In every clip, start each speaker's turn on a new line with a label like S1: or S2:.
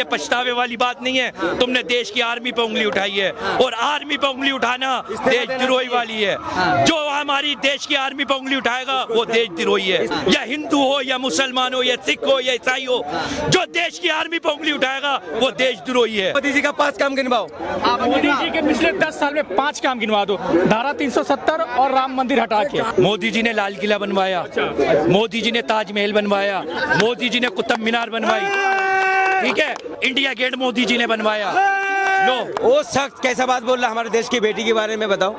S1: ये पछतावे वाली बात नहीं है। तुमने देश की आर्मी पे उंगली उठाई है और आर्मी पे उंगली उठाना देशद्रोही वाली है। जो हमारी देश की आर्मी पे उंगली उठाएगा वो देशद्रोही है। या हिंदू हो या मुसलमान हो या सिख हो या ईसाई हो, जो देश की आर्मी पे उंगली उठाएगा वो देशद्रोही है।
S2: मोदी जी का 5 काम गिनवाओ।
S3: मोदी जी के पिछले 10 साल में 5 काम गिनवा दो। धारा 370 और राम मंदिर हटा के।
S1: मोदी जी ने लाल किला बनवाया, मोदी जी ने ताजमहल बनवाया, मोदी जी ने कुतुब मीनार बनवाई, ठीक है, इंडिया गेट मोदी जी ने बनवाया। लो
S2: वो शख्स कैसा बात बोल रहा हमारे देश की बेटी के बारे में बताओ।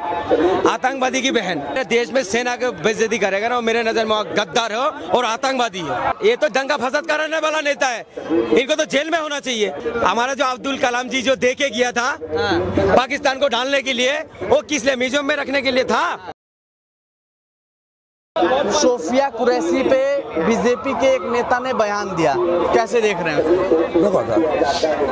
S2: आतंकवादी की बहन देश में सेना की बेइज्जती करेगा ना, वो मेरे नजर में गद्दार हो और आतंकवादी है। ये तो दंगा फसाद करने वाला नेता है, इनको तो जेल में होना चाहिए। हमारा जो अब्दुल कलाम जी जो दे के गया था पाकिस्तान को ढालने के लिए, वो किस लिए म्यूजियम में रखने के लिए था।
S4: सोफिया कुरैशी पे बीजेपी के एक नेता ने बयान दिया, कैसे देख रहे हैं?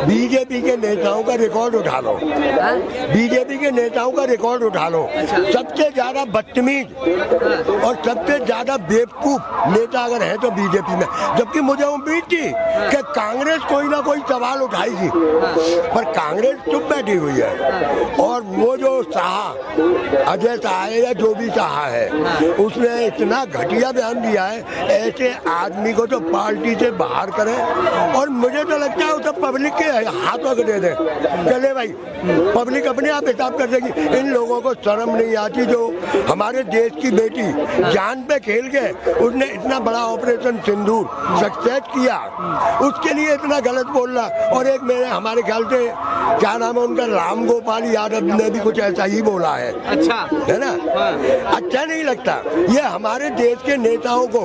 S5: बीजेपी के नेताओं का रिकॉर्ड उठा लो, बीजेपी के नेताओं का रिकॉर्ड उठा लो। सबसे ज्यादा बदतमीज और सबसे ज्यादा बेवकूफ नेता अगर है तो बीजेपी में। जबकि मुझे उम्मीद थी कि कांग्रेस कोई ना कोई सवाल उठाएगी, पर कांग्रेस चुप बैठी हुई है। और वो जो शाह, अजय शाह है या जो भी शाह है, उसने इतना घटिया बयान दिया है। ऐसे आदमी को तो पार्टी से बाहर करें, और मुझे तो लगता है उसे पब्लिक के हाथों को दे दे। चले भाई, पब्लिक अपने आप हिसाब कर देगी। इन लोगों को शर्म नहीं आती जो हमारे देश की बेटी जान पे खेल के उसने इतना बड़ा ऑपरेशन सिंदूर सक्सेस किया, उसके लिए इतना गलत बोलना। और एक मेरे हमारे ख्याल से क्या नाम है उनका, राम गोपाल यादव ने भी कुछ ऐसा ही बोला है।
S4: अच्छा
S5: है ना? अच्छा नहीं लगता। ये हमारे देश के नेताओं को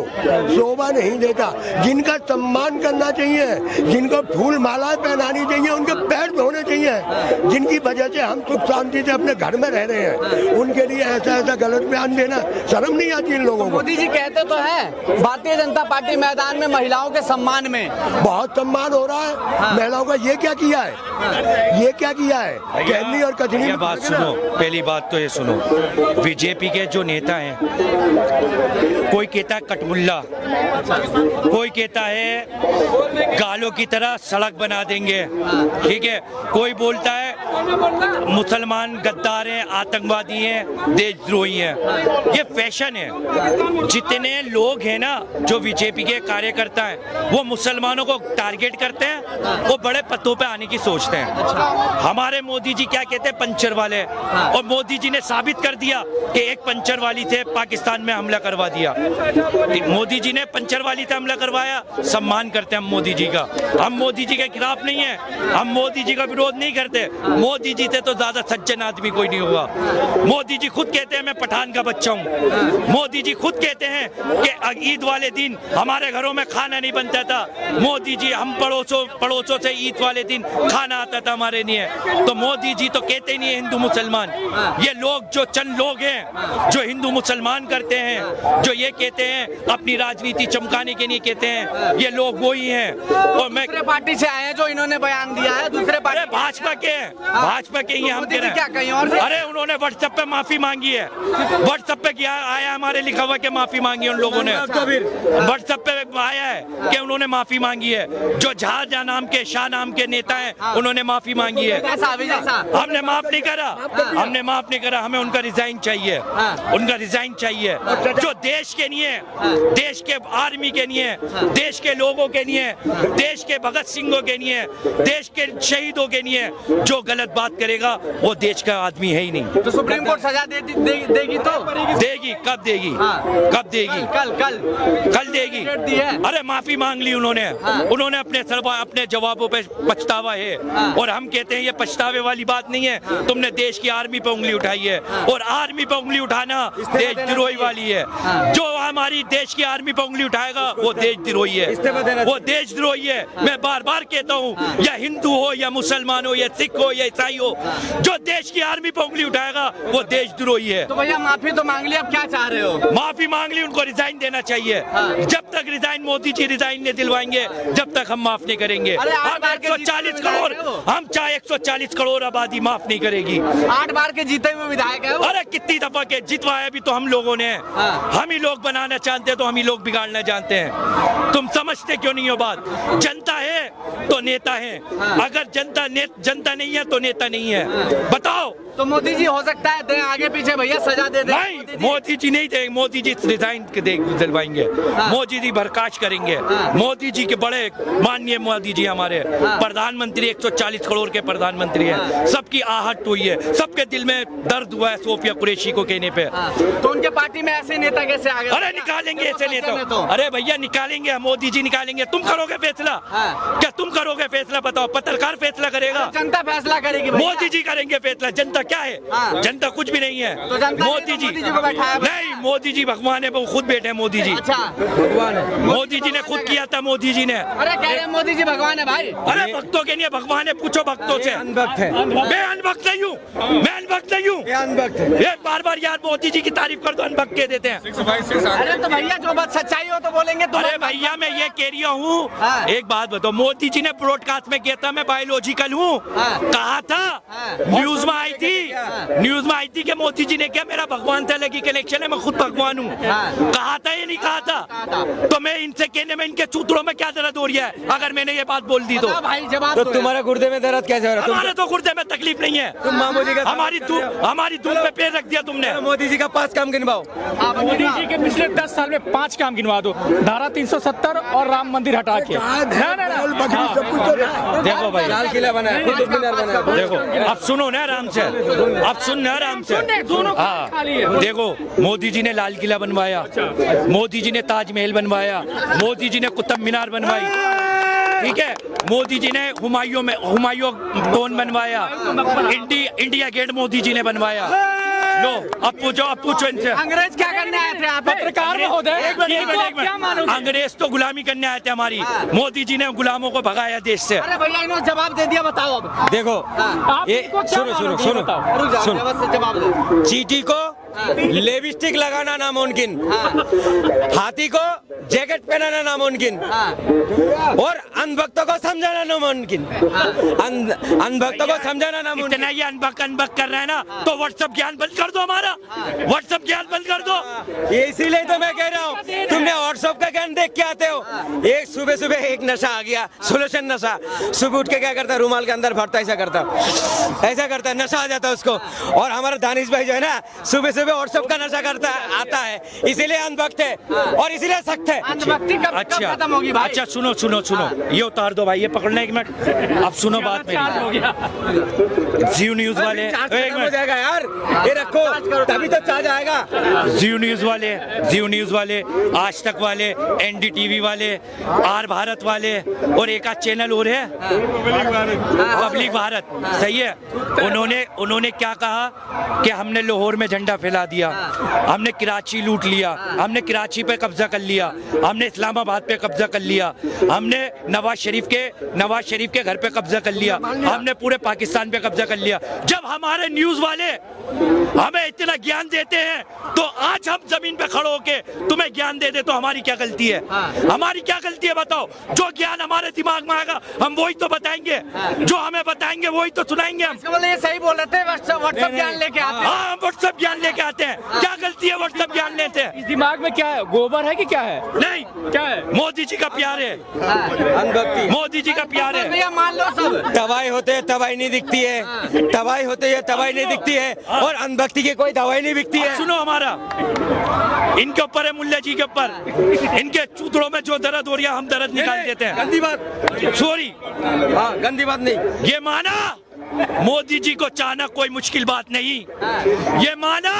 S5: शोभा नहीं देता। जिनका सम्मान करना चाहिए, जिनको फूल मालाएं पहनानी चाहिए, उनके पैर धोने चाहिए, जिनकी वजह से हम सुख शांति से अपने घर में रह रहे हैं, उनके लिए ऐसा ऐसा गलत बयान देना शर्म नहीं आती इन लोगों को।
S4: मोदी जी कहते तो हैं भारतीय जनता पार्टी मैदान में महिलाओं के सम्मान में।
S5: बहुत सम्मान हो रहा है महिलाओं का। ये क्या किया है, ये क्या किया है? कैमरी और कचरी।
S1: ये बात सुनो, पहली बात तो ये सुनो, बीजेपी के जो नेता हैं, कोई कहता है कटमुल्ला, कोई कहता है गालों की तरह सड़क बना देंगे, ठीक है, कोई बोलता है मुसलमान गद्दार हैं, आतंकवादी हैं, देशद्रोही हैं। ये फैशन है। जितने लोग हैं ना जो बीजेपी के कार्यकर्ता हैं, वो मुसलमानों को टारगेट करते हैं, वो बड़े पदों पे आने की सोचते हैं। हमारे मोदी जी क्या कहते हैं, पंचर वाले, और मोदी जी ने साबित कर दिया कि एक पंचर वाली थे पाकिस्तान में हमला करवा दिया। मोदी जी ने पंचर वाली से हमला करवाया, सम्मान करते हैं हम मोदी जी का। हम मोदी जी के खिलाफ नहीं है, हम मोदी जी का विरोध नहीं करते। मोदी जी से तो ज्यादा सज्जन आदमी कोई नहीं होगा। मोदी जी खुद कहते हैं मैं पठान का बच्चा हूँ। मोदी जी खुद कहते हैं कि ईद वाले दिन हमारे घरों में खाना नहीं बनता था। मोदी जी, हम पड़ोसों से ईद वाले दिन खाना आता था हमारे लिए। तो मोदी जी तो कहते ही नहीं है हिंदू मुसलमान। ये लोग जो चंद लोग हैं जो हिंदू मुसलमान करते हैं, जो ये कहते हैं अपनी राजनीति चमकाने के लिए कहते हैं, ये लोग वो ही हैं। और मैं
S4: दूसरे पार्टी से आए हैं जो इन्होंने बयान दिया है, दूसरे पार्टी
S1: भाजपा के ही हम कह रहे
S4: क्या कहीं और?
S1: अरे उन्होंने व्हाट्सएप पे माफी मांगी है, व्हाट्सएप पे क्या आया हमारे लिखा हुआ के माफी मांगी उन लोगों ने। व्हाट्सएप पे आया है कि उन्होंने माफी मांगी है। जो झा नाम के, शाह नाम के नेता हैं, उन्होंने माफी मांगी है। हमने माफ नहीं करा, हमने माफ नहीं करा। हमें उनका रिजाइन चाहिए, उनका रिजाइन चाहिए। जो देश के लिए, देश के आर्मी के लिए, देश के लोगों के लिए, देश के भगत सिंहों के लिए, देश के शहीदों के लिए जो गलत बात करेगा वो देश का आदमी है ही नहीं।
S4: तो सुप्रीम कोर्ट सजा देगी तो
S1: देगी। कब देगी? कब देगी? कल देगी। अरे माफी मांग ली उन्होंने, उन्होंने अपने जवाबों पे पछतावा है। और हम कहते हैं ये पछतावे वाली बात नहीं है। तुमने देश की आर्मी पे उंगली उठाई है और आर्मी पे उंगली उठाना देशद्रोही वाली है। जो हमारी देश की आर्मी पे उंगली उठाएगा वो देशद्रोही है, वो देशद्रोही है। मैं बार बार कहता हूँ, या हिंदू हो या मुसलमान हो या या सिख हो या ईसाई हो, जो देश की आर्मी पे उंगली उठाएगा वो देशद्रोही है।
S4: तो भैया माफी तो मांग ली, अब क्या चाह रहे हो?
S1: माफी मांग ली, उनको रिजाइन देना चाहिए। जब तक रिजाइन मोदी जी रिजाइन नहीं दिलवाएंगे जब तक हम माफ नहीं करेंगे।
S4: अरे आठ
S1: हम
S4: बार के
S1: 140
S4: जीते हुए
S1: करोड़,
S4: विधायक है वो।
S1: हम चाहे 140 करोड़ आबादी माफ नहीं करेगी।
S4: 8 बार के जीते हुए विधायक है वो।
S1: अरे कितनी दफा के जितवाया भी तो हम लोगों ने। हम ही लोग बनाना चाहते हैं तो हम ही लोग बिगाड़ना जानते हैं। तुम समझते क्यों नहीं हो बात? जनता है तो नेता है, अगर जनता नहीं है तो नेता नहीं है। बताओ।
S4: तो मोदी जी हो सकता है दे आगे पीछे भैया सजा दे दे।
S1: नहीं, मोदी जी नहीं देंगे, मोदी जी रिजाइन दिलवाएंगे, मोदी जी बर्खास्त करेंगे। मोदी जी के बड़े माननीय मोदी जी हमारे प्रधानमंत्री 140 करोड़ के प्रधानमंत्री हैं। सबकी आहट हुई है, सबके दिल में दर्द हुआ है सोफिया कुरैशी को कहने पे।
S4: तो उनके पार्टी में ऐसे नेता कैसे आ गए?
S1: अरे निकालेंगे ऐसे नेता,
S4: तो
S1: अरे भैया निकालेंगे, मोदी जी निकालेंगे। तुम करोगे फैसला? क्या तुम करोगे फैसला? बताओ, पत्रकार फैसला करेगा?
S4: जनता फैसला करेगी भैया।
S1: मोदी जी करेंगे फैसला। जनता क्या है? जनता कुछ भी नहीं है।
S4: तो जनता
S1: मोदी जी
S4: को बैठाया
S1: नहीं, मोदी जी भगवान है, वो खुद बैठे हैं मोदी जी।
S4: अच्छा,
S2: भगवान है।
S1: मोदी जी ने खुद किया था, मोदी जी ने।
S4: अरे कह रहे मोदी जी भगवान है भाई।
S1: अरे भक्तों के लिए भगवान है, पूछो भक्तों से।
S2: अनभक्त है,
S1: मैं अनभक्त नहीं हूँ, मैं अनभक्त नहीं हूँ।
S2: अनभक्त है।
S1: ये बार यार मोदी जी की तारीफ कर दो, अनभक्त कह देते हैं।
S4: अरे तो भैया जो बात सच्चाई हो तो बोलेंगे। तो
S1: अरे भैया मैं ये कह रहा हूँ,
S4: हाँ।
S1: एक बात बताओ, मोदी जी ने ब्रॉडकास्ट में किया था मैं बायोलॉजिकल हूँ,
S4: हाँ।
S1: कहा था, न्यूज में आई थी, न्यूज में आई थी कि मोदी जी ने क्या मेरा भगवान से लगी कनेक्शन है, मैं खुद भगवान हूँ।
S4: हाँ।
S1: कहा था या नहीं कहा था? तो मैं इनसे कहने में इनके चूतड़ों में क्या दर्द हो रही है अगर मैंने ये बात बोल दी तो?
S4: बताओ भाई जवाब
S2: तो
S4: दो
S2: तुम्हारे गुर्दे में दर्द कैसे हो रहा है?
S1: हमारे तो गुर्दे में तकलीफ नहीं है,
S2: तुम मामूली का
S1: हमारी धूप पे पैर रख दिया तुमने।
S2: मोदी जी का 5 काम गिनवाओ।
S4: यार।
S3: मोदी जी के पिछले 10 साल में 5 काम गिनवा दो। धारा 370 और राम मंदिर हटा के।
S5: बकरी सब कुछ तो था।
S1: देखो भाई,
S2: लाल किला बना है, कुतुब मीनार बना है।
S1: देखो अब सुनो ना आराम से, अब सुन आराम से।
S3: दोनों
S1: हाँ,
S3: खाली है।
S1: देखो मोदी जी ने लाल किला बनवाया, मोदी जी ने ताजमहल बनवाया, मोदी जी ने कुतुब मीनार बनवाई, ठीक है, मोदी जी ने हुमायूं टोन बनवाया, इंडिया गेट मोदी जी ने बनवाया। लो अब पूछो इनसे।
S4: अंग्रेज क्या करने आए थे आप?
S3: पत्रकार महोदय,
S1: एक मिनट
S3: क्या मानोगे?
S1: अंग्रेज तो गुलामी करने आए थे हमारी, मोदी जी ने गुलामों को भगाया देश से।
S4: अरे भैया इन्होंने जवाब दे दिया, बताओ अब।
S2: देखो
S3: आप
S2: ये
S3: इनको क्या
S2: सुनो
S3: मानोगे?
S2: सुनो
S3: बताओ।
S4: रुक जाओ,
S2: सुन।
S4: जवाब दो।
S2: चींटी को लिपस्टिक लगाना नामुमकिन, हाथी को जैकेट पहनाना नामुमकिन, और अनभक्तों को समझाना नामुमकिन। अनभक्तों को समझाना नामुमकिन।
S1: इतना ये अनबक कर रहा है ना, तो व्हाट्सएप ज्ञान बंद कर दो हमारा, व्हाट्सएप ज्ञान बंद कर दो।
S2: इसीलिए तो मैं कह रहा हूँ, तुमने व्हाट्सएप का ज्ञान देख के आते हो। एक सुबह एक नशा आ गया, सोल्यूशन नशा। सुबह उठ के क्या करता है, रूमाल के अंदर भरता, ऐसा करता है, नशा आ जाता है उसको। और हमारा दानिश भाई जो है ना, सुबह व्हाट्सएप का नशा करता है, आता है, इसीलिए अनभक्त है और इसीलिए सख्त है।
S4: अंधभक्ति कब खत्म होगी भाई?
S1: अच्छा सुनो, ये उतार दो भाई, ये पकड़ना एक मिनट। अब सुनो बात
S3: चार्ज हो
S1: मेरी।
S3: गया।
S1: जियो न्यूज वाले,
S2: चार्ज
S1: एक
S2: खत्म हो
S1: मिनट,
S2: जाएगा यार, ये रखो तभी तो चार्ज आएगा।
S1: जियो न्यूज वाले, आज तक वाले, एनडीटीवी वाले, आर भारत वाले, और एक आध चैनल और है पब्लिक भारत, सही है। उन्होंने क्या कहा कि हमने लाहौर में झंडा फैला दिया, हमने कराची लूट लिया, हमने कराची पे कब्जा कर लिया, हमने इस्लामाबाद पे कब्जा कर लिया, हमने नवाज शरीफ के घर पे कब्जा कर लिया, हमने पूरे पाकिस्तान पे कब्जा कर लिया। जब हमारे न्यूज वाले हमें इतना ज्ञान देते हैं, तो आज हम जमीन पे खड़े होके तुम्हें ज्ञान दे दे तो हमारी क्या गलती है? हमारी क्या गलती है बताओ? जो ज्ञान हमारे दिमाग में आएगा हम वही तो बताएंगे, जो हमें बताएंगे वही तो सुनाएंगे हम।
S4: बोले ये सही बोल रहे थे, व्हाट्सएप ज्ञान लेके आते हैं।
S1: हाँ, व्हाट्सएप ज्ञान लेके आते हैं। क्या गलती है व्हाट्सएप ज्ञान लेते हैं?
S3: इस दिमाग में क्या है, गोबर है कि क्या है?
S1: नहीं,
S3: क्या है?
S1: मोदी जी का प्यार है,
S2: अनभक्ति।
S1: मोदी जी का प्यार है।
S4: भैया मान लो सब।
S2: दवाई होते हैं, दवाई नहीं दिखती है, दवाई होते हैं, दवाई नहीं दिखती है, और अनभक्ति की कोई दवाई नहीं बिकती है।
S1: सुनो हमारा, इनके ऊपर है, मुल्ला जी के ऊपर, इनके चूतड़ों में जो दर्द हो रही है हम दर्द निकाल देते हैं।
S2: गंदी बात,
S1: सॉरी,
S2: हाँ गंदी बात नहीं।
S1: ये माना मोदी जी को चाहना कोई मुश्किल बात नहीं, ये माना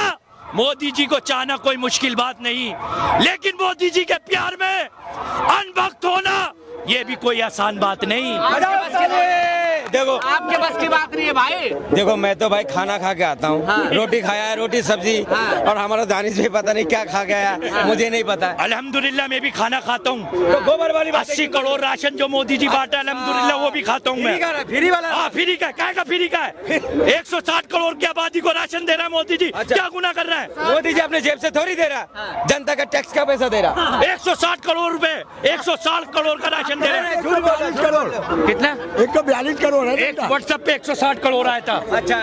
S1: मोदी जी को चाहना कोई मुश्किल बात नहीं, लेकिन मोदी जी के प्यार में अनभक्त होना ये भी कोई आसान बात नहीं।
S2: देखो
S4: आपके बस की बात नहीं है भाई।
S2: देखो मैं तो भाई खाना खा के आता हूँ,
S4: हाँ।
S2: रोटी खाया है, रोटी सब्जी, और हमारा दानिश भी पता नहीं क्या खा गया है, मुझे नहीं पता है।
S1: अल्हम्दुलिल्लाह मैं भी खाना खाता हूँ।
S2: तो गोबर वाली बात
S1: 80 करोड़ राशन जो मोदी जी बांटा अल्हम्दुलिल्लाह वो भी खाता हूँ मैं।
S2: फ्री वाला
S1: हाँ फ्री का क्या फ्री का है 160 करोड़ की आबादी को राशन दे रहा है मोदी जी।
S2: अच्छा।
S1: क्या गुनाह कर रहा है?
S2: मोदी जी अपने जेब से थोड़ी दे रहा, जनता का टैक्स का पैसा दे रहा।
S1: 160 करोड़ रुपए 160 करोड़ का राशन दे रहे हैं।
S5: 42 करोड़,
S1: कितना?
S5: 142 करोड़ है
S1: एक व्हाट्सएप पे 160 करोड़ आया था।
S2: अच्छा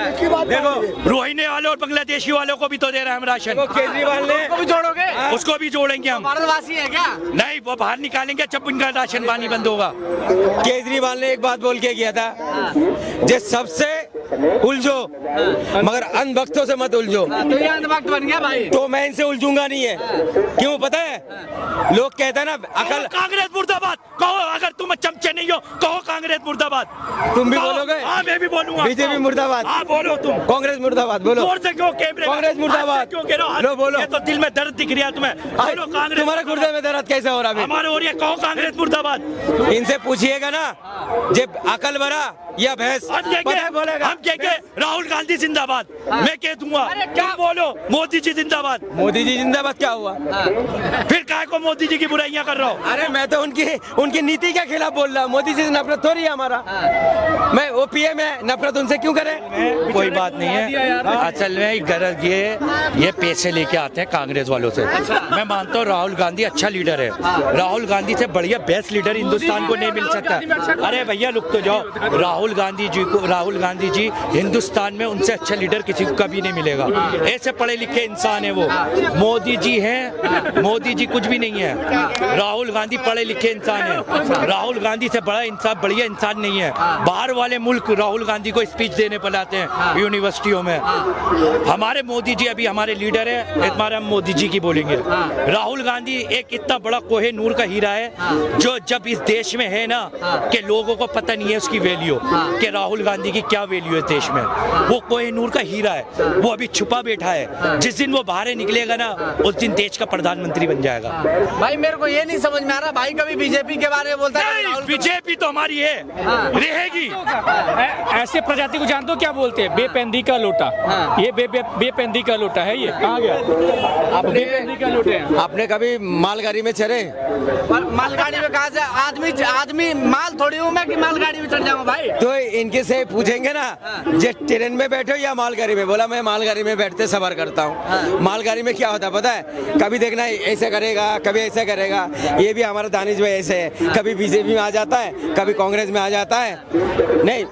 S2: देखो
S1: रोहिणी वाले और बांग्लादेशी वालों को भी तो दे रहे हैं हम राशन।
S2: देखो केजरीवाल ने
S4: भी जोड़ोगे?
S1: उसको भी जोड़ेंगे हम।
S4: भारतवासी है क्या?
S1: नहीं वो बाहर निकालेंगे जब उनका राशन पानी बंद होगा।
S2: केजरीवाल ने एक बात बोल के गया था, जे सबसे उलझो मगर अंधभक्तों से मत उलझो।
S4: तो ये अंधभक्त बन गया भाई।
S2: तो मैं इनसे उलझूंगा नहीं है। क्यों पता है? लोग कहते हैं ना अकल।
S1: कांग्रेस मुर्दाबाद कहो, अगर तुम चमचे नहीं हो कहो कांग्रेस मुर्दाबाद।
S2: तुम भी
S1: कहो।
S2: बोलोगे?
S1: हाँ मैं भी बोलूंगा।
S2: बीजेपी मुर्दाबाद।
S1: हाँ बोलो तुम।
S2: कांग्रेस मुर्दाबाद बोलो।
S1: जोर से क्यों कैमरे में?
S2: कांग्रेस मुर्दाबाद।
S1: हाथ से क्यों कह रहे हो?
S2: लो बोलो।
S1: ये तो दिल में दर्द दिख रहा है तुम्हें। बोलो कांग्रेस।
S2: तुम्हारे गुर्दे में दर्द कैसे हो रहा है?
S1: हमारे हो रही है कहो कांग्रेस मुर्दाबाद।
S2: इनसे पूछिएगा ना जब अकल भरा या भैंस
S1: हम कहेंगे
S2: बोलेगा।
S1: हम कहेंगे राहुल गांधी जिंदाबाद। मैं कह दूंगा क्या बोलो मोदी जी जिंदाबाद।
S2: मोदी जी जिंदाबाद क्या हुआ?
S1: फिर काय को मोदी जी की बुराइयां कर रहा हो?
S2: अरे मैं तो उनकी नीति के खिलाफ बोल रहा हूँ। मोदी जी से नफरत थोड़ी है हमारा। मैं वो पीएम है, नफरत उनसे क्यों करें?
S1: कोई बात नहीं है। असल में गरज ये पैसे लेके आते हैं कांग्रेस वालों से। मैं मानता हूँ राहुल गांधी अच्छा लीडर है। राहुल गांधी से बढ़िया बेस्ट लीडर हिंदुस्तान को नहीं मिल सकता। अरे भैया रुक तो जाओ। राहुल गांधी जी हिंदुस्तान में उनसे अच्छा लीडर किसी को कभी नहीं मिलेगा। ऐसे पढ़े लिखे इंसान है वो। मोदी जी हैं, मोदी जी कुछ भी नहीं है। राहुल गांधी पढ़े लिखे इंसान है। राहुल गांधी से बढ़िया इंसान नहीं है। बाहर वाले मुल्क राहुल गांधी को स्पीच देने पर लाते हैं यूनिवर्सिटियों में। हमारे मोदी जी अभी हमारे लीडर है, हमारे हम मोदी जी की बोलेंगे। राहुल गांधी एक इतना बड़ा कोहे नूर का हीरा है जो जब इस देश में है ना कि लोगों को पता नहीं है उसकी वैल्यू कि राहुल गांधी की क्या वैल्यू है देश में। वो कोहे नूर का हीरा है, वो अभी छुपा बैठा है। जिस दिन वो बाहर निकलेगा ना उस दिन देश का प्रधानमंत्री बन जाएगा।
S4: भाई मेरे को ये नहीं समझ में आ रहा भाई, कभी बीजेपी के बारे में बोलता है।
S1: बीजेपी तो हमारी है, रहेगी।
S3: ऐसे प्रजाति को जानते हो क्या बोलते हैं? बेपेंदी का लोटा। ये बेपेंदी का लोटा है। ये कहाँ गया? आप बेपेंदी का लोटे हैं।
S2: आपने कभी मालगाड़ी में चढ़े?
S4: मालगाड़ी में कहा से आदमी माल थोड़ी हूँ मैं कि मालगाड़ी में चढ़ जाऊँ भाई।
S2: तो इनके से पूछेंगे ना जे ट्रेन में बैठे हो या मालगाड़ी में? बोला मैं मालगाड़ी में बैठते सफर करता हूँ। मालगाड़ी में क्या होता है पता है? कभी देखना ऐसे करेगा, कभी ऐसे करेगा। ये भी हमारा दानिश भाई ऐसे है, कभी बीजेपी में आ जाता है, कभी कांग्रेस में आ जाता है। नहीं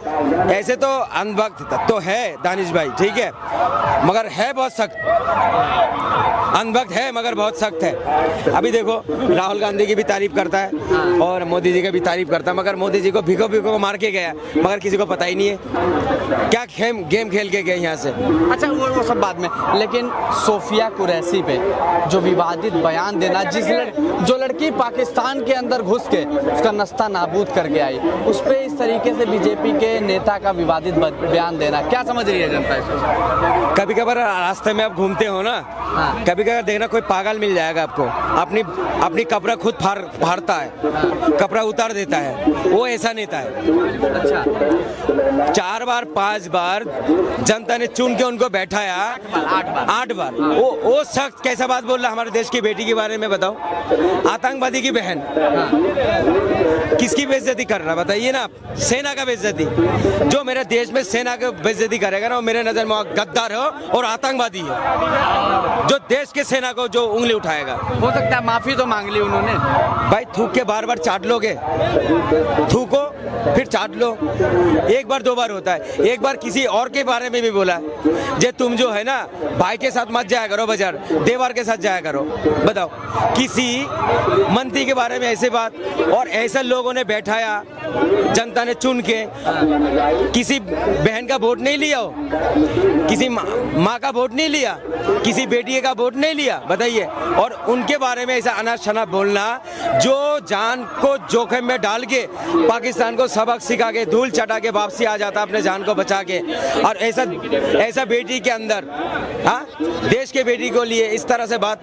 S2: ऐसे तो अंधभक्त तो है दानिश भाई, ठीक है, मगर है बहुत सख्त। अंधभक्त है मगर बहुत सख्त है। अभी देखो राहुल गांधी की भी तारीफ करता है और मोदी जी की भी तारीफ करता है, मगर मोदी जी को भिगो भिगो मार के गया, मगर किसी को पता ही नहीं है क्या गेम खेल के गए यहाँ से।
S4: अच्छा वो सब बाद में, लेकिन सोफिया कुरैशी पे जो विवादित बयान देना, जो लड़की पाकिस्तान के अंदर घुस के उसका नस्ता नाबूद करके आई, उस पे इस तरीके से बीजेपी के नेता का विवादित बयान देना, क्या समझ रही है जनता इसको?
S2: कभी कभार रास्ते में आप घूमते हो ना, कभी कभार देखना कोई पागल मिल जाएगा आपको, अपनी कपड़ा खुद फाड़ता है, कपड़ा उतार देता है, वो ऐसा नेता है।
S4: अच्छा
S2: 4 बार 5 बार जनता ने चुन के उनको बैठाया, 8 बार। वो सख्त कैसा बात बोल रहा हमारे देश की बेटी के बारे में बताओ? आतंकवादी की बहन। किसकी बेइज्जती कर रहा बताइए ना आप? सेना का बेइज्जती। जो मेरे देश में सेना का बेइज्जती करेगा ना वो मेरे नजर में गद्दार है और आतंकवादी है। जो देश के सेना को जो उंगली उठाएगा,
S4: हो सकता है माफी तो मांग ली उन्होंने।
S2: भाई थूक के बार बार चाट लोगे? थूको फिर चाट लो। एक बार 2 बार होता है। एक बार किसी और के बारे में भी बोला जे तुम जो है ना भाई के साथ मत जाया करो बाजार, देवर के साथ जाया करो। बताओ किसी मंत्री के बारे में ऐसे बात, और ऐसे लोगों ने बैठाया, जनता ने चुन के। किसी बहन का वोट नहीं लिया हो, किसी माँ का वोट नहीं लिया, किसी बेटी का वोट नहीं लिया, बताइए। और उनके बारे में ऐसा अनाप शनाप बोलना, जो जान को जोखिम में डाल के पाकिस्तान को सबक सिखा के धूल चटा के वापसी आ जाता अपने जान को बचा के। और ऐसा बेटी के अंदर, हाँ, देश के बेटी को लिए इस तरह से बात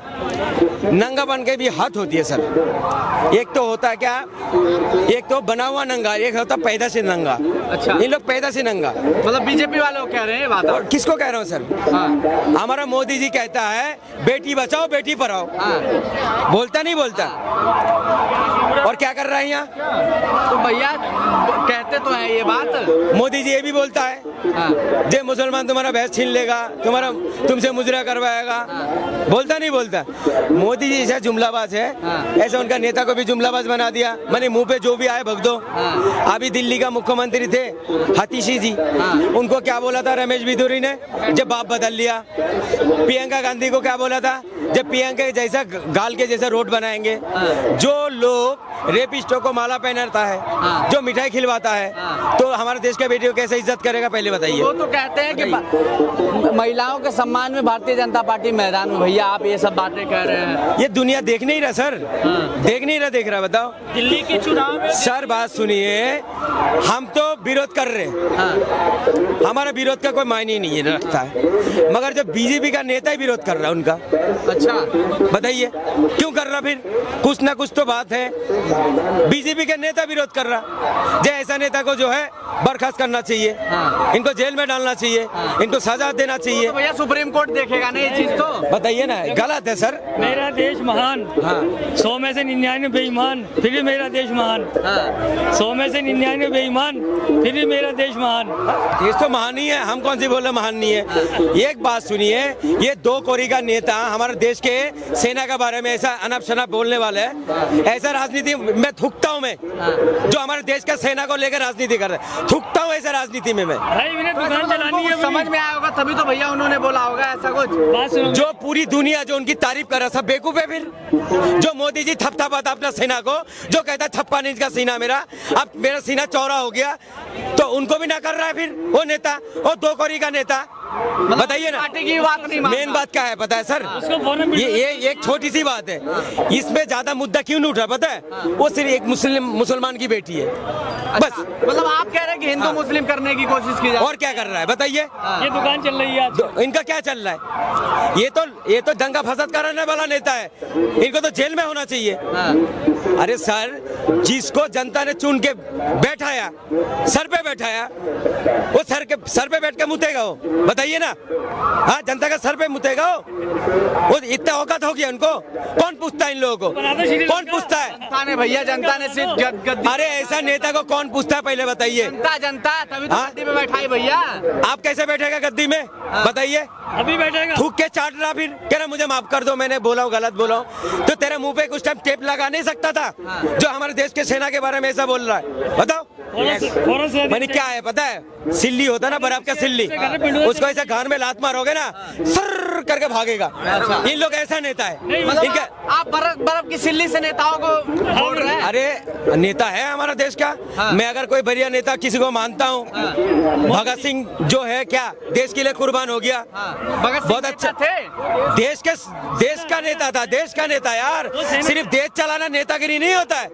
S2: नंगा बन के भी हद होती है सर। एक तो होता है क्या, एक तो बना हुआ नंगा, एक होता पैदा से नंगा।
S4: अच्छा।
S2: इन लोग पैदा से नंगा,
S4: मतलब बीजेपी वाले कह रहे हैं बात।
S2: और किसको कह रहा हूँ सर?
S4: हाँ।
S2: हमारा मोदी जी कहता है बेटी बचाओ बेटी पढ़ाओ,
S4: हाँ।
S2: बोलता नहीं बोलता? और क्या कर रहा है यहाँ?
S4: तो भैया कहते तो हैं ये बात।
S2: मोदी जी ये भी बोलता है,
S4: हाँ।
S2: जे मुसलमान तुम्हारा भैंस छीन लेगा, तुमसे मुजरा करवाएगा, बोलता नहीं बोलता? मोदी जी ऐसा जुमलाबाज है, ऐसा उनका नेता को भी जुमलाबाज बना दिया। मैंने मुंह पे जो भी आए भग दो। अभी दिल्ली का मुख्यमंत्री थे हतीशी जी, उनको क्या बोला था रमेश बिधूरी ने जब बाप बदल लिया? प्रियंका गांधी को क्या बोला था जब प्रियंका जैसा गाल के जैसा रोड बनाएंगे? जो लोग रेपिस्टों को माला पहनाता है, जो मिठाई खिलवाता है, तो हमारे देश के बेटियों को कैसे इज्जत करेगा पहले बताइए?
S4: वो तो कहते हैं कि महिलाओं के सम्मान में भारतीय जनता पार्टी मैदान में। भैया आप ये सब बातें कह रहे हैं,
S2: ये दुनिया देख नहीं रहा सर, देख नहीं रहा, देख रहा, बताओ।
S3: दिल्ली के चुनाव में
S2: सर बात सुनिए, हम तो विरोध कर रहे हैं, हमारा विरोध का कोई मायने ही नहीं है रखता है, मगर जब बीजेपी का नेता ही विरोध कर रहा है उनका,
S4: अच्छा
S2: बताइए क्यों कर रहा? फिर कुछ ना कुछ तो बात है। बीजेपी के नेता विरोध कर रहा, जो ऐसा नेता को जो है बर्खास्त करना चाहिए, इनको जेल में डालना चाहिए, इनको सजा देना चाहिए।
S4: तो भैया सुप्रीम कोर्ट देखेगा ना ये चीज? तो
S2: बताइए ना, गलत है सर।
S3: मेरा देश महान, 100 में से 99 बेईमान, फिर भी मेरा देश महान। 100 में से 99 बेईमान, फिर भी मेरा देश महान।
S2: देश तो महान ही है, हम कौन सी बोल रहे महान नहीं है? एक बात सुनिए, ये दो कोरी का नेता हमारे देश के सेना के बारे में ऐसा अनप शनप बोलने वाले है, ऐसा राजनीति में थूकता हूँ मैं, जो हमारे देश का सेना को लेकर राजनीति कर रहे हैं, थूकता हूँ ऐसा राजनीति में मैं।
S3: भाई मैंने दुकान चलानी है,
S4: समझ में आया होगा तभी तो भैया उन्होंने बोला होगा ऐसा कुछ।
S3: बात सुनो।
S2: जो पूरी दुनिया जो उनकी तारीफ कर रहा है सब बेवकूफ है। फिर जो मोदी जी थपथपाता अपना सेना को, जो कहता है 56 इंच का सीना मेरा, अब मेरा सीना चौड़ा हो गया, तो उनको भी ना कर रहा है फिर वो नेता, वो दो कोरी का नेता। बताइए ना,
S4: पार्टी की बात नहीं मानता।
S2: मेन बात क्या है पता है सर?
S3: उसको फौरन
S2: ये एक छोटी सी बात है, इसमें ज्यादा मुद्दा क्यों नहीं उठ रहा पता है? वो सिर्फ एक मुसलमान की बेटी है बस।
S4: मतलब आप कह रहे हैं कि हिंदू मुस्लिम करने की कोशिश की जाए?
S2: और क्या कर रहा है बताइए?
S3: ये दुकान चल रही है आज।
S2: इनका क्या चल रहा है? ये तो दंगा फसाद कराने वाला नेता है, इनको तो जेल में होना चाहिए। अरे सर, जिसको जनता ने चुन के बैठाया, सर पे बैठाया, वो सर पे बैठ के मुतेगा वो, बताइए ना? हाँ, जनता का सर पे मुतेगा वो इतना औकात हो गया उनको? कौन पूछता है इन लोगों को? कौन पूछता है?
S4: जनता ने भैया, जनता ने सिर्फ गद्दी।
S2: अरे ऐसा नेता को कौन पूछता है पहले बताइए?
S4: जनता तभी तो
S2: हाँ?
S4: गद्दी पे बैठाई भैया।
S2: आप कैसे बैठेगा गद्दी में बताइए?
S3: अभी बैठेगा,
S2: थूक के चाट रहा, फिर कह रहा मुझे माफ कर दो, मैंने बोला हूँ, गलत बोला हूँ। तो तेरे मुंह पे कुछ टाइम टेप लगा नहीं सकता था जो हमारे देश के सेना के बारे में ऐसा बोल रहा है? बताओ मैंने क्या है पता है? सिल्ली होता ना, बर्फ का सिल्ली, उसको ऐसे घर में लात मारोगे ना, सर करके भागेगा। इन लोग ऐसा नेता है इनका।
S4: आप बर्फ की सिल्ली से नेताओं को बोल रहे हैं?
S2: अरे नेता है हमारा देश का। मैं अगर कोई बढ़िया नेता किसी को मानता हूँ, भगत सिंह जो है क्या देश के लिए कुर्बान हो गया, बहुत अच्छा
S4: थे,
S2: देश का नेता था, देश का नेता यार। सिर्फ देश चलाना नेतागिरी नहीं होता है,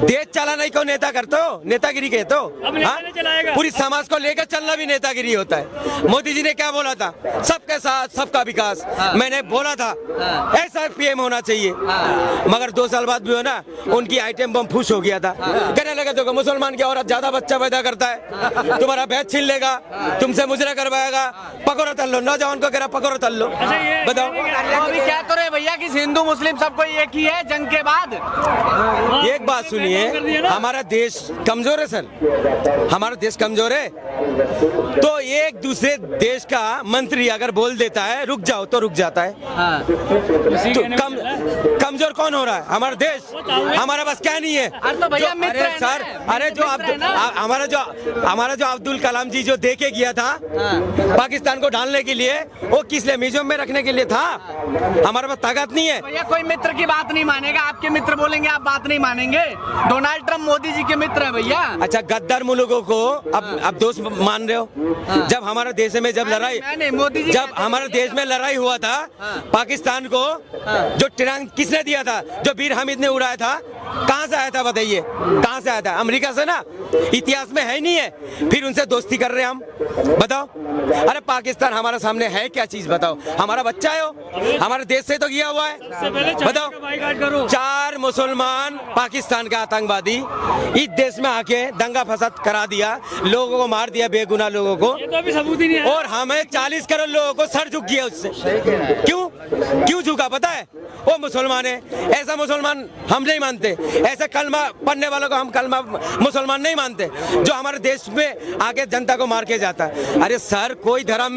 S2: देश चलाना ही क्यों नेता करते हो? नेतागिरी कहते हो? पूरी समाज को लेकर चलना भी नेतागिरी होता है। मोदी जी ने क्या बोला था? सबके साथ सबका विकास। मैंने बोला था ऐसा पीएम होना चाहिए, मगर 2 साल बाद भी हो ना, उनकी आइटम बम फुश हो गया था। कहने लगा देखो मुसलमान की औरत ज्यादा बच्चा पैदा करता है, तुम्हारा भैंस छीन लेगा, तुमसे मुजरा करवाएगा, पकौड़ा तल लो। नौजवान को कह रहा पकौड़ा तल लो। बताओ
S4: अभी क्या तो रहे भैया कि हिंदू मुस्लिम सबको एक ही है जंग के बाद?
S2: एक बात सुनिए, हमारा देश कमजोर है सर, हमारा देश कमजोर है। तो एक दूसरे देश का मंत्री अगर बोल देता है रुक जाओ तो रुक जाता है। तो कमजोर कौन हो रहा है? हमारा देश। हमारा बस क्या नहीं है?
S4: तो भैया मित्र
S2: अरे सर, अरे जो हमारा जो अब्दुल कलाम जी जो दे के गया था पाकिस्तान को ढालने के लिए, वो किस लिए? म्यूजियम में रखने के लिए था। हमारे पास ताकत नहीं है।
S4: भैया कोई मित्र की बात नहीं मानेगा, आपके मित्र बोलेंगे आप बात नहीं मानेंगे। डोनाल्ड ट्रम्प मोदी जी के मित्र है भैया।
S2: अच्छा, गद्दार मुल्कों को अब दोस्त मान रहे हो? जब हमारे देश में जब लड़ाई, जब हमारे देश में लड़ाई हुआ था पाकिस्तान को, जो तिरंगा किसने दिया था? जो वीर हामिद ने उड़ाया था, कहाँ से आया था बताइए, कहाँ से आया था? अमेरिका से ना, इतिहास में है ही नहीं है, फिर उनसे दोस्ती कर रहे हैं हम, बताओ। अरे पाकिस्तान हमारे सामने है क्या चीज, बताओ? हमारा बच्चा है वो, हमारे देश से तो गया हुआ है, बताओ। 4 मुसलमान पाकिस्तान के आतंकवादी इस देश में आके दंगा फसाद करा दिया, लोगों को मार दिया, बेगुनाह लोगों को,
S3: ये तो अभी सबूत ही नहीं है।
S2: और हमें 40 करोड़ लोगों को सर झुक गया उससे। क्यों झुका पता है? वो मुसलमान है, ऐसा मुसलमान हम नहीं मानते, ऐसा कलमा पढ़ने वालों को हम कलमा मुसलमान नहीं मानते, जो हमारे देश में आके जनता को मार के जाता है। अरे सर, कोई धर्म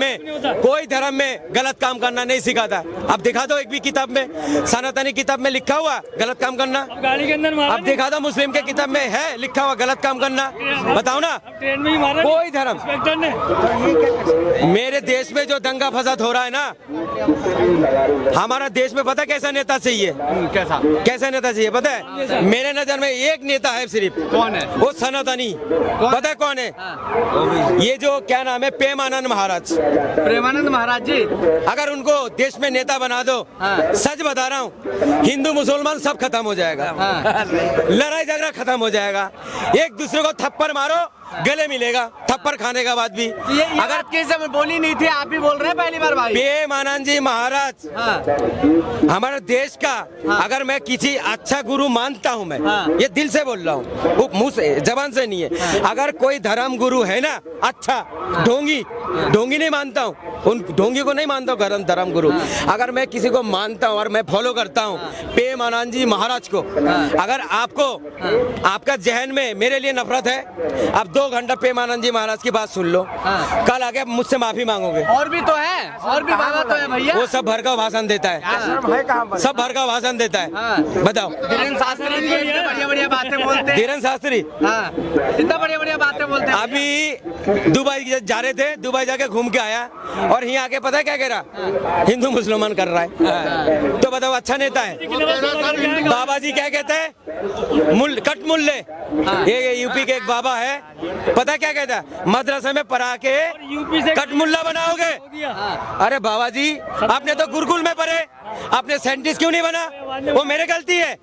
S2: में गलत काम करना नहीं सिखाता। अब दिखा दो एक भी किताब में, सनातनी किताब में लिखा हुआ गलत काम करना?
S3: गाड़ी के अंदर मारा,
S2: अब दिखा दो मुस्लिम के किताब में है लिखा हुआ गलत काम करना? बताओ ना।
S3: ट्रेन में ही मारा
S2: कोई धर्म,
S3: इंस्पेक्टर ने।
S2: मेरे देश में जो दंगा फसाद हो रहा है ना, हमारा देश में पता कैसा नेता चाहिए? कैसा नेता चाहिए पता है? मेरे नजर में एक नेता है सिर्फ।
S4: कौन है?
S2: वो सनातनी। पता है कौन है? ये जो क्या नाम है, प्रेमानंद महाराज।
S4: प्रेमानंद महाराज जी,
S2: अगर उनको देश में नेता बना दो, सच बता रहा हूँ, हिंदू मुसलमान सब खत्म हो जाएगा, लड़ाई झगड़ा खत्म हो जाएगा, एक दूसरे को थप्पड़ मारो गले मिलेगा, थप्पड़ खाने के बाद भी।
S4: ये अगर किसी में बोली नहीं थी, आप ही बोल रहे हैं पहली बार भाई।
S2: प्रेमानंद जी महाराज हमारे देश का, अगर मैं किसी अच्छा गुरु मानता हूँ, मैं ये दिल से बोल रहा हूँ, वो मुंह से जबान से नहीं है। अगर कोई धर्म गुरु है ना अच्छा, ढोंगी नहीं मानता हूँ, उन ढोंगी को नहीं मानता हूँ धर्म गुरु। अगर मैं किसी को मानता हूँ और मैं फॉलो करता हूँ प्रेमानंद जी महाराज को, अगर आपको आपका जहन में मेरे लिए नफरत है, अब 2 घंटा प्रेमानंद जी महाराज की बात सुन लो, कल आके मुझसे माफी मांगोगे।
S4: और भी तो है, और भी बाबा तो है भैया।
S2: वो सब भड़काऊ भाषण देता है, सब भड़काऊ भाषण देता है, बताओ।
S4: धीरेन्द्र शास्त्री जी इतनी बढ़िया बातें बोलते हैं।
S2: धीरेन्द्र शास्त्री
S4: इतना बढ़िया बातें बोलते हैं।
S2: अभी दुबई जा रहे थे, दुबई जाके घूम के आया, और यहाँ आके पता है क्या कह रहा? हिंदू मुसलमान कर रहा है। तो बताओ, अच्छा नेता है? बाबा जी क्या कहते हैं? कट मुल्ले। ये यूपी के एक बाबा है, पता क्या कहता है? मदरसे में पढ़ा के कट मुल्ला बनाओगे। अरे बाबा जी, आपने तो गुरुकुल में पढ़े, आपने साइंटिस्ट क्यों नहीं बना? वो मेरी गलती है।